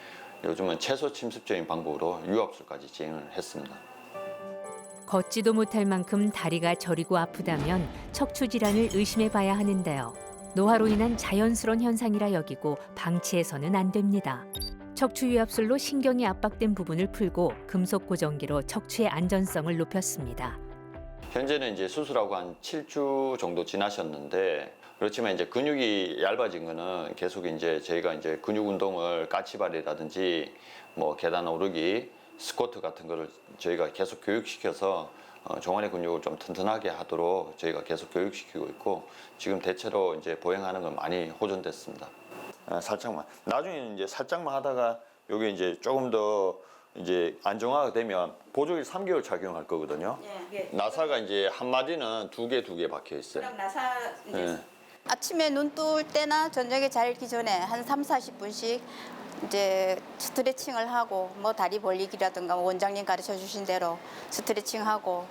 요즘은 최소 침습적인 방법으로 유압술까지 진행을 했습니다. 걷지도 못할 만큼 다리가 저리고 아프다면 척추 질환을 의심해 봐야 하는데요. 노화로 인한 자연스러운 현상이라 여기고 방치해서는 안 됩니다. 척추 유압술로 신경이 압박된 부분을 풀고 금속 고정기로 척추의 안전성을 높였습니다. 현재는 이제 수술하고 한 7주 정도 지나셨는데 그렇지만 이제 근육이 얇아진 거는 계속 이제 저희가 이제 근육 운동을 까치발이라든지 뭐 계단 오르기, 스쿼트 같은 거를 저희가 계속 교육시켜서 종아리 근육을 좀 튼튼하게 하도록 저희가 계속 교육시키고 있고 지금 대체로 이제 보행하는 건 많이 호전됐습니다. 살짝만. 나중에는 이제 살짝만 하다가 여기 이제 조금 더 이제 안정화가 되면 보조기 3개월 착용할 거거든요. 예. 나사가 이제 한 마디는 두 개 박혀 있어요. 그럼 나사 이제 예. 아침에 눈 뜰 때나 저녁에 자기 전에 한 3, 40분씩 이제 스트레칭을 하고 뭐 다리 벌리기라든가 원장님 가르쳐 주신 대로 스트레칭하고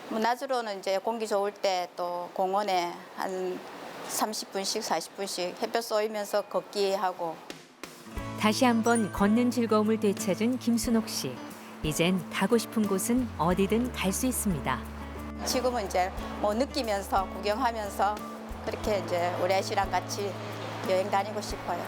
뭐 낮으로는 이제 공기 좋을 때 또 공원에 한 30분씩 40분씩 햇볕 쏘이면서 걷기 하고 다시 한번 걷는 즐거움을 되찾은 김순옥 씨. 이젠 가고 싶은 곳은 어디든 갈 수 있습니다. 지금은 이제 뭐 느끼면서 구경하면서 그렇게 이제 우리 아씨랑 같이 여행 다니고 싶어요.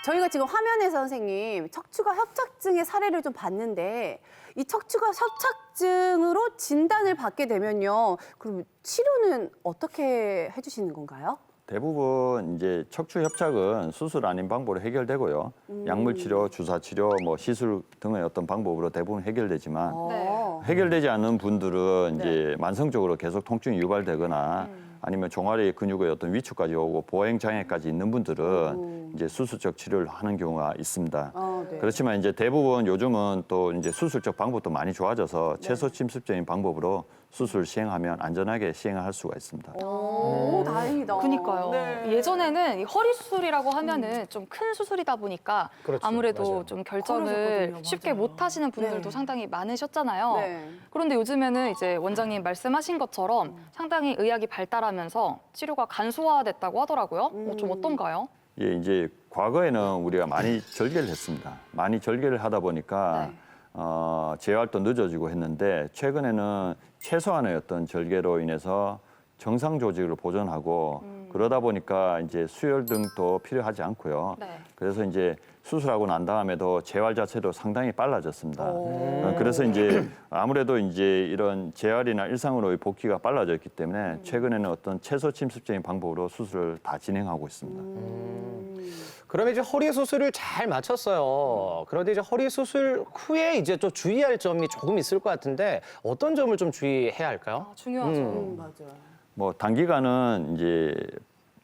저희가 지금 화면에서 선생님 척추가 협착증의 사례를 좀 봤는데 이 척추가 협착증으로 진단을 받게 되면요. 그럼 치료는 어떻게 해주시는 건가요? 대부분 이제 척추 협착은 수술 아닌 방법으로 해결되고요. 약물 치료, 주사 치료, 뭐 시술 등의 어떤 방법으로 대부분 해결되지만 해결되지 않는 분들은 이제 만성적으로 계속 통증이 유발되거나 아니면 종아리 근육의 어떤 위축까지 오고 보행 장애까지 있는 분들은 이제 수술적 치료를 하는 경우가 있습니다. 그렇지만 이제 대부분 요즘은 또 이제 수술적 방법도 많이 좋아져서 최소 침습적인 방법으로 수술 시행하면 안전하게 시행을 할 수가 있습니다. 오, 다행이다. 그니까요. 네. 예전에는 이 허리 수술이라고 하면은 좀 큰 수술이다 보니까 그렇죠. 아무래도 맞아요. 좀 결정을 어려졌거든요. 쉽게 못 하시는 분들도 네. 상당히 많으셨잖아요. 네. 그런데 요즘에는 이제 원장님 말씀하신 것처럼 상당히 의학이 발달하면서 치료가 간소화됐다고 하더라고요. 좀 어떤가요? 예, 이제 과거에는 우리가 많이 절개를 했습니다. 많이 절개를 하다 보니까 재활도 늦어지고 했는데 최근에는 최소한의 어떤 절개로 인해서 정상 조직을 보존하고 그러다 보니까 이제 수혈 등도 필요하지 않고요. 네. 그래서 이제 수술하고 난 다음에도 재활 자체도 상당히 빨라졌습니다. 그래서 이제 아무래도 이제 이런 재활이나 일상으로의 복귀가 빨라졌기 때문에 최근에는 어떤 최소 침습적인 방법으로 수술을 다 진행하고 있습니다. 그러면 이제 허리 수술을 잘 마쳤어요. 그런데 이제 허리 수술 후에 이제 또 주의할 점이 조금 있을 것 같은데 어떤 점을 좀 주의해야 할까요? 중요하죠. 뭐 단기간은 이제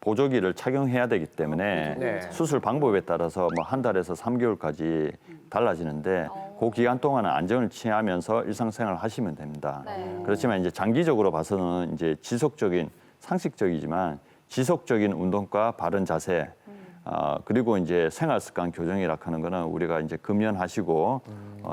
보조기를 착용해야 되기 때문에 네. 수술 방법에 따라서 뭐 한 달에서 3개월까지 달라지는데 그 기간 동안은 안정을 취하면서 일상생활을 하시면 됩니다. 네. 그렇지만 이제 장기적으로 봐서는 이제 지속적인 상식적이지만 지속적인 운동과 바른 자세 그리고 이제 생활 습관 교정이라 하는 거는 우리가 이제 금연하시고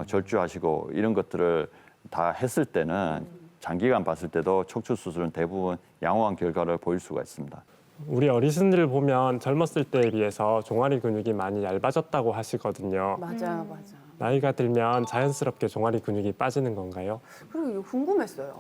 절주하시고 이런 것들을 다 했을 때는 장기간 봤을 때도 척추 수술은 대부분 양호한 결과를 보일 수가 있습니다. 우리 어르신들 보면 젊었을 때에 비해서 종아리 근육이 많이 얇아졌다고 하시거든요. 맞아요, 맞아. 나이가 들면 자연스럽게 종아리 근육이 빠지는 건가요? 그리고 이거 궁금했어요.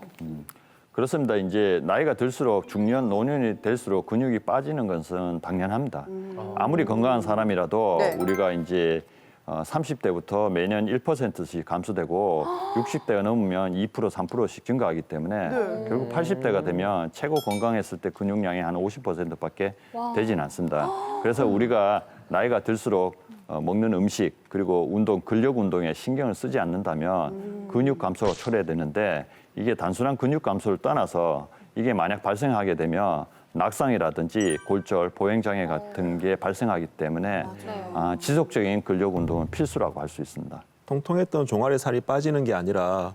그렇습니다. 이제 나이가 들수록 중년, 노년이 될수록 근육이 빠지는 것은 당연합니다. 아무리 건강한 사람이라도 네. 우리가 이제 30대부터 매년 1%씩 감소되고 60대가 넘으면 2%, 3%씩 증가하기 때문에 결국 80대가 되면 최고 건강했을 때 근육량이 한 50%밖에 되지는 않습니다. 그래서 우리가 나이가 들수록 먹는 음식 그리고 운동, 근력 운동에 신경을 쓰지 않는다면 근육 감소가 초래되는데 이게 단순한 근육 감소를 떠나서 이게 만약 발생하게 되면 낙상이라든지 골절, 보행장애 같은 게 발생하기 때문에 지속적인 근력 운동은 필수라고 할 수 있습니다. 통통했던 종아리 살이 빠지는 게 아니라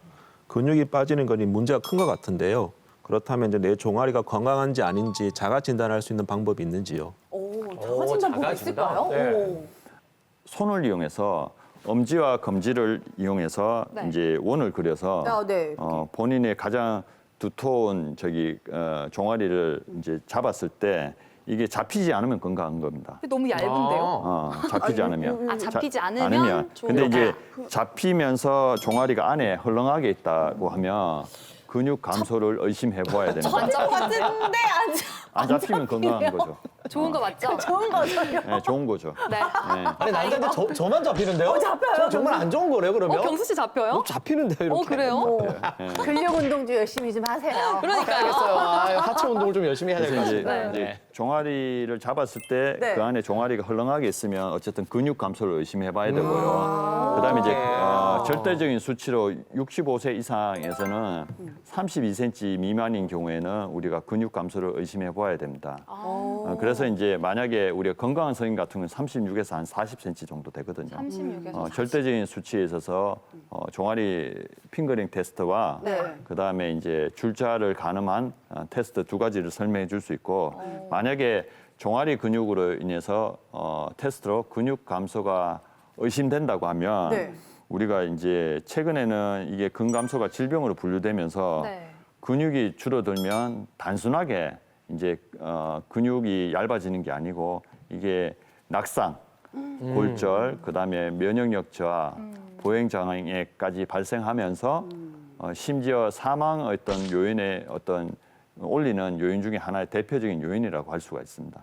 근육이 빠지는 것이 문제가 큰 것 같은데요. 그렇다면 이제 내 종아리가 건강한지 아닌지 자가 진단할 수 있는 방법이 있는지요? 자가진단 보고 있을까요? 네. 오. 손을 이용해서 엄지와 검지를 이용해서 네. 이제 원을 그려서 아, 네. 본인의 가장 두터운 종아리를 이제 잡았을 때 이게 잡히지 않으면 건강한 겁니다. 너무 얇은데요? 잡히지 않으면. 잡히지 않으면 좋은 근데 이제 거다. 잡히면서 종아리가 안에 헐렁하게 있다고 하면 근육 감소를 의심해 보아야 됩니다. 같은데 안 잡히면 건강한 거죠. 좋은 거 맞죠? 좋은 거죠. 네, 좋은 거죠. 네. 네. 아니 남자한테 저만 잡히는데요? 잡혀요. 저 정말 안 좋은 거래요 그러면? 경수 씨 잡혀요? 잡히는데 이렇게. 그래요? 근력 운동 좀 열심히 좀 하세요. 그러니까요. 알겠어요. 하체 운동을 좀 열심히 해야 될 것 그래서 이제, 같습니다. 이제 종아리를 잡았을 때 그 네. 안에 종아리가 헐렁하게 있으면 어쨌든 근육 감소를 의심해 봐야 되고요. 그다음에 이제 절대적인 수치로 65세 이상에서는 32cm 미만인 경우에는 우리가 근육 감소를 의심해 봐야 됩니다. 그래서 이제 만약에 우리가 건강한 성인 같은 경우는 36에서 한 40cm 정도 되거든요. 36에서 절대적인 수치에 있어서 종아리 핑거링 테스트와 네. 그다음에 이제 줄자를 가늠한 테스트 두 가지를 설명해 줄 수 있고 만약에 종아리 근육으로 인해서 테스트로 근육 감소가 의심된다고 하면 네. 우리가 이제 최근에는 이게 근감소가 질병으로 분류되면서 네. 근육이 줄어들면 단순하게 이제 근육이 얇아지는 게 아니고 이게 낙상, 골절, 그다음에 면역력 저하, 보행 장애까지 발생하면서 심지어 사망의 어떤 요인의 어떤 올리는 요인 중에 하나의 대표적인 요인이라고 할 수가 있습니다.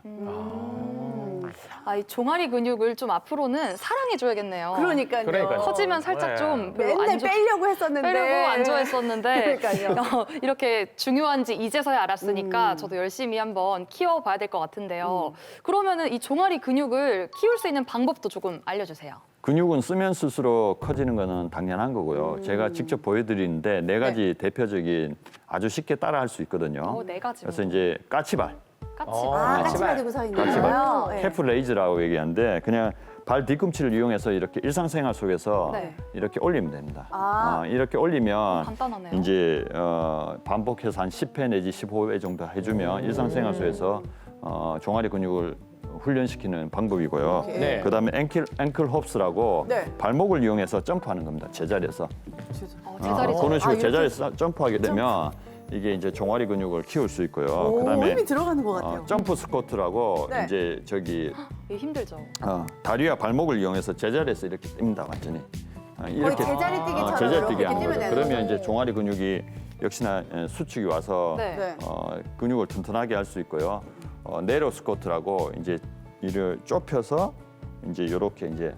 이 종아리 근육을 좀 앞으로는 사랑해줘야겠네요. 그러니까요. 커지면 살짝 좀 별로 맨날 안 좋- 빼려고 했었는데. 빼려고 안 좋아했었는데 그러니까요. 이렇게 중요한지 이제서야 알았으니까 저도 열심히 한번 키워봐야 될 것 같은데요. 그러면은 이 종아리 근육을 키울 수 있는 방법도 조금 알려주세요. 근육은 쓰면 쓸수록 커지는 거는 당연한 거고요. 제가 직접 보여드리는데 네 가지 대표적인 아주 쉽게 따라할 수 있거든요. 네 가지. 그래서 이제 까치발, 까치발 들고 서 있는 까치발, 거요. 네. 해프 레이즈라고 얘기하는데 그냥 발 뒤꿈치를 이용해서 이렇게 일상생활 속에서 네. 이렇게 올리면 됩니다. 이렇게 올리면 간단하네요. 이제 반복해서 한 10회 내지 15회 정도 해주면 일상생활 속에서 종아리 근육을 훈련시키는 방법이고요. 네. 그다음에 앵클 홉스라고 네. 발목을 이용해서 점프하는 겁니다. 제자리에서. 제자리에서. 그런 식으로 이렇게? 제자리에서 점프하게 되면 이게 이제 종아리 근육을 키울 수 있고요. 그다음에 힘이 들어가는 것 같아요. 점프 스쿼트라고 네. 이제 저기 이게 힘들죠. 다리와 발목을 이용해서 제자리에서 이렇게 뜁니다, 완전히. 이렇게 제자리 뛰기처럼 제자리 뛰기 이렇게 하는 뛰면 거죠. 되는 그러면 거죠. 이제 종아리 근육이 역시나 수축이 와서 네. 네. 근육을 튼튼하게 할 수 있고요. 네로 스쿼트라고 이제 이를 좁혀서 이제 이렇게 이제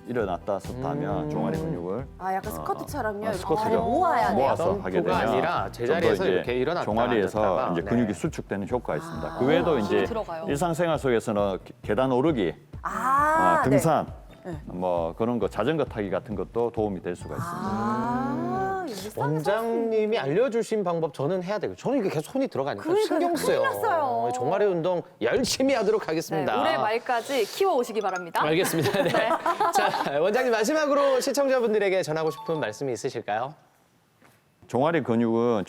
일어났다 섰다 하면 종아리 근육을 아, 약간 스쿼트처럼요. 이렇게 스쿼트를 다리 모아야 돼요. 모아서 하게 점프가 되면 아니라 제자리에서 좀더 이제 이렇게 일어났다가 종아리에서 앉았다가, 이제 네. 근육이 수축되는 효과가 있습니다. 그 외에도 이제 들어가요. 일상생활 속에서는 계단 오르기, 네. 등산, 뭐 그런 거 자전거 타기 같은 것도 도움이 될 수가 있습니다. 원장님이 알려주신 방법 저는 해야 되고 저는 이게 계속 손이 들어가니까 신경 써요. 큰일 났어요. 종아리 운동 열심히 하도록 하겠습니다. 네, 올해 말까지 키워오시기 바랍니다. 알겠습니다. 네. 자, 원장님 마지막으로 시청자분들에게 전하고 싶은 말씀이 있으실까요? 종아리 근육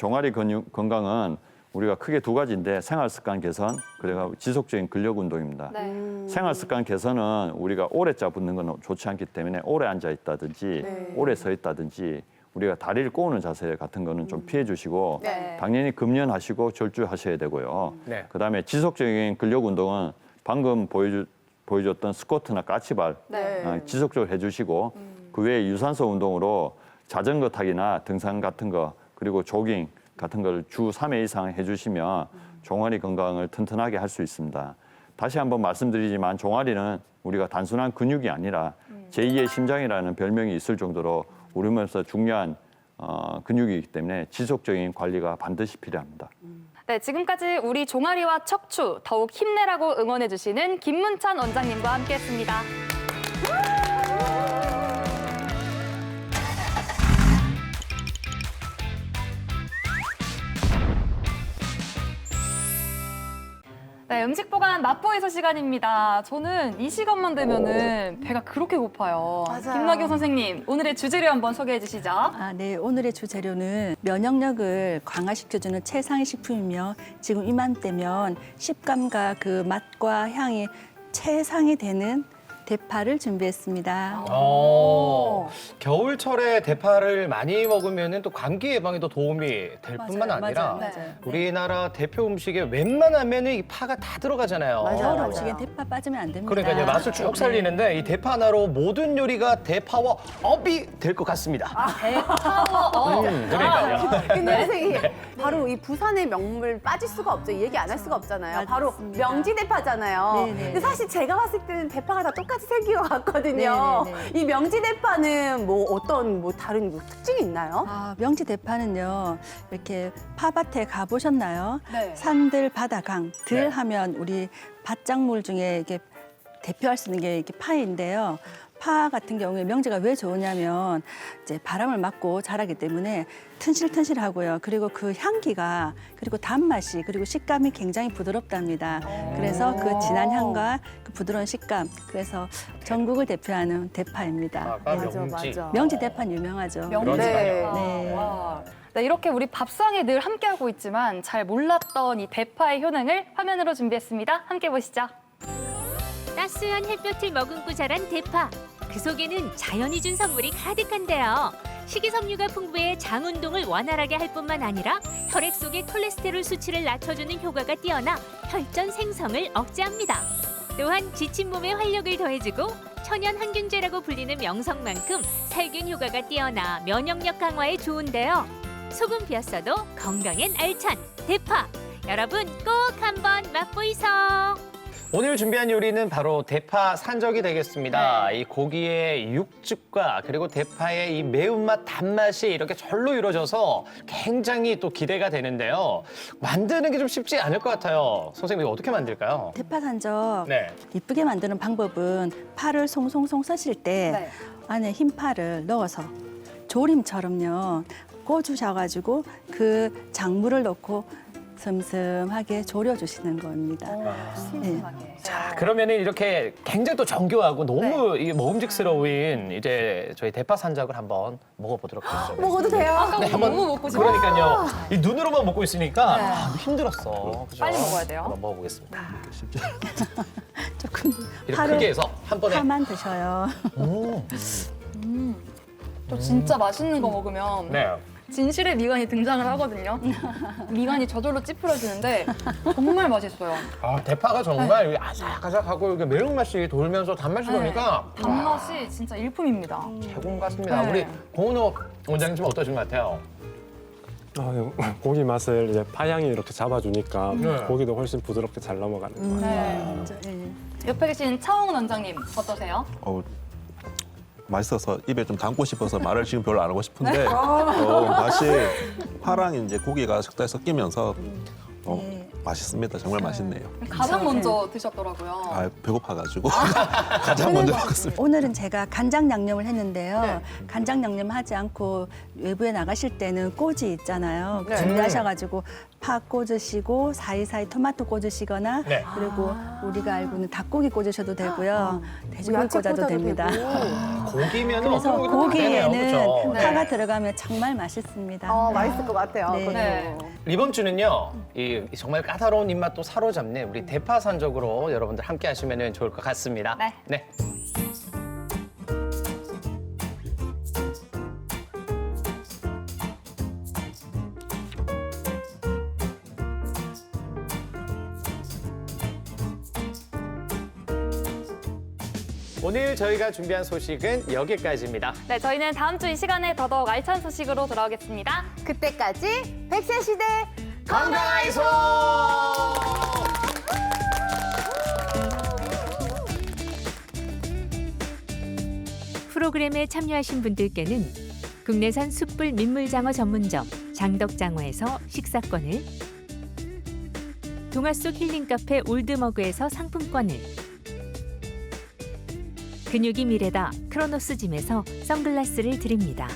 건강은 우리가 크게 두 가지인데 생활 습관 개선 그리고 지속적인 근력 운동입니다. 네. 생활 습관 개선은 우리가 오래 짜 붙는 건 좋지 않기 때문에 오래 앉아 있다든지 오래 서 있다든지 우리가 다리를 꼬는 자세 같은 거는 좀 피해 주시고 네. 당연히 금연하시고 절주하셔야 되고요. 네. 그다음에 지속적인 근력 운동은 방금 보여줬던 스쿼트나 까치발 네. 지속적으로 해주시고 그 외에 유산소 운동으로 자전거 타기나 등산 같은 거 그리고 조깅 같은 걸 주 3회 이상 해주시면 종아리 건강을 튼튼하게 할 수 있습니다. 다시 한번 말씀드리지만 종아리는 우리가 단순한 근육이 아니라 제2의 심장이라는 별명이 있을 정도로 우리 몸에서 중요한 근육이기 때문에 지속적인 관리가 반드시 필요합니다. 네, 지금까지 우리 종아리와 척추 더욱 힘내라고 응원해주시는 김문찬 원장님과 함께했습니다. 네, 음식 보관 맛보이소 시간입니다. 저는 이 시간만 되면은 배가 그렇게 고파요. 맞아요. 김나경 선생님, 오늘의 주재료 한번 소개해 주시죠. 네, 오늘의 주재료는 면역력을 강화시켜주는 최상의 식품이며 지금 이맘때면 식감과 그 맛과 향이 최상이 되는 대파를 준비했습니다. 겨울철에 대파를 많이 먹으면 또 감기 예방에도 도움이 될 뿐만 아니라 맞아요. 우리나라 대표 음식에 웬만하면 이 파가 다 들어가잖아요. 겨울 음식엔 대파 빠지면 안 됩니다. 그러니까요, 맛을 쭉 살리는데 이 대파 하나로 모든 요리가 대파워 업이 될 것 같습니다. 대파워. 그러니까요. 근데 선생님, 바로 이 부산의 명물 빠질 수가 없죠. 이 얘기 안 할 수가 없잖아요. 바로 맞습니다. 명지대파잖아요. 네네. 근데 사실 제가 봤을 때는 대파가 다 똑같이 생긴 것 같거든요. 네네네. 이 명지대파는 뭐 어떤 뭐 다른 뭐 특징이 있나요? 명지 대파는요, 이렇게 파밭에 가보셨나요? 네. 산들, 바다강, 들 네. 하면 우리 밭작물 중에 이게 대표할 수 있는 게 이렇게 파인데요. 파 같은 경우에 명지가 왜 좋으냐면 이제 바람을 맞고 자라기 때문에 튼실튼실하고요. 그리고 그 향기가 그리고 단맛이 그리고 식감이 굉장히 부드럽답니다. 그래서 그 진한 향과 그 부드러운 식감 그래서 전국을 대표하는 대파입니다. 명지. 명지 대파는 유명하죠. 명지 네. 대파. 네. 와. 네, 이렇게 우리 밥상에 늘 함께하고 있지만 잘 몰랐던 이 대파의 효능을 화면으로 준비했습니다. 함께 보시죠. 따스한 햇볕을 머금고 자란 대파. 그 속에는 자연이 준 선물이 가득한데요. 식이섬유가 풍부해 장 운동을 원활하게 할 뿐만 아니라 혈액 속의 콜레스테롤 수치를 낮춰주는 효과가 뛰어나 혈전 생성을 억제합니다. 또한 지친 몸에 활력을 더해주고 천연 항균제라고 불리는 명성만큼 살균 효과가 뛰어나 면역력 강화에 좋은데요. 소금 비었어도 건강엔 알찬 대파. 여러분 꼭 한번 맛보이소. 오늘 준비한 요리는 바로 대파 산적이 되겠습니다. 이 고기의 육즙과 그리고 대파의 이 매운맛, 단맛이 이렇게 절로 이루어져서 굉장히 또 기대가 되는데요. 만드는 게 좀 쉽지 않을 것 같아요. 선생님, 이거 어떻게 만들까요? 대파 산적 네. 이쁘게 만드는 방법은 파를 송송송 써실 때 네. 안에 흰 파를 넣어서 조림처럼요 구워주셔가지고 그 작물을 넣고 슴슴하게 졸여주시는 겁니다. 슴슴하게. 자, 그러면은 이렇게 굉장히 또 정교하고 너무 이게 먹음직스러운 이제 저희 대파 산적을 한번 먹어보도록 하겠습니다. 먹어도 돼요? 아까 네, 너무 먹고 싶어. 그러니까요. 이 눈으로만 먹고 있으니까 힘들었어. 그죠? 빨리 먹어야 돼요. 한번 먹어보겠습니다. 조금 이렇게 파를 크게 해서 한 번에. 파만 드셔요. 저 진짜 맛있는 거 먹으면 네. 진실의 미간이 등장을 하거든요. 미간이 저절로 찌푸려지는데 정말 맛있어요. 아, 대파가 정말 이 아삭아삭하고 이게 매운맛이 돌면서 단맛이 도니까 단맛이 진짜 일품입니다. 최고인 것 같습니다. 네. 우리 고은호 원장님 좀 어떠신 것 같아요? 고기 맛을 이제 파향이 이렇게 잡아주니까 네. 고기도 훨씬 부드럽게 잘 넘어가는 것 같아요. 옆에 계신 차홍은 원장님 어떠세요? 맛있어서 입에 좀 담고 싶어서 말을 지금 별로 안 하고 싶은데 맛이 파랑 이제 고기가 식사에 섞이면서 맛있습니다. 정말 맛있네요. 가장 먼저 드셨더라고요. 배고파가지고 가장 먼저 먹었습니다. 오늘은 제가 간장 양념을 했는데요. 간장 양념 하지 않고 외부에 나가실 때는 꼬지 있잖아요. 준비하셔가지고 파 꽂으시고 사이사이 토마토 꽂으시거나 네. 그리고 우리가 알고 있는 닭고기 꽂으셔도 되고요. 돼지고기 꽂아도 됩니다. 고기면은 그래서 어떤 고기도 다 되네요, 고기에는 그죠? 파가 들어가면 정말 맛있습니다. 맛있을 것 같아요. 네. 네. 이번 주는요, 이 정말 까다로운 입맛도 사로잡네 우리 대파 산적으로 여러분들 함께 하시면 좋을 것 같습니다. 네. 오늘 저희가 준비한 소식은 여기까지입니다. 네, 저희는 다음 주 이 시간에 더더욱 알찬 소식으로 돌아오겠습니다. 그때까지 100세 시대 건강하이소! 프로그램에 참여하신 분들께는 국내산 숯불 민물장어 전문점 장덕장어에서 식사권을, 동화 속 힐링 카페 올드머그에서 상품권을, 근육이 미래다 크로노스 짐에서 선글라스를 드립니다.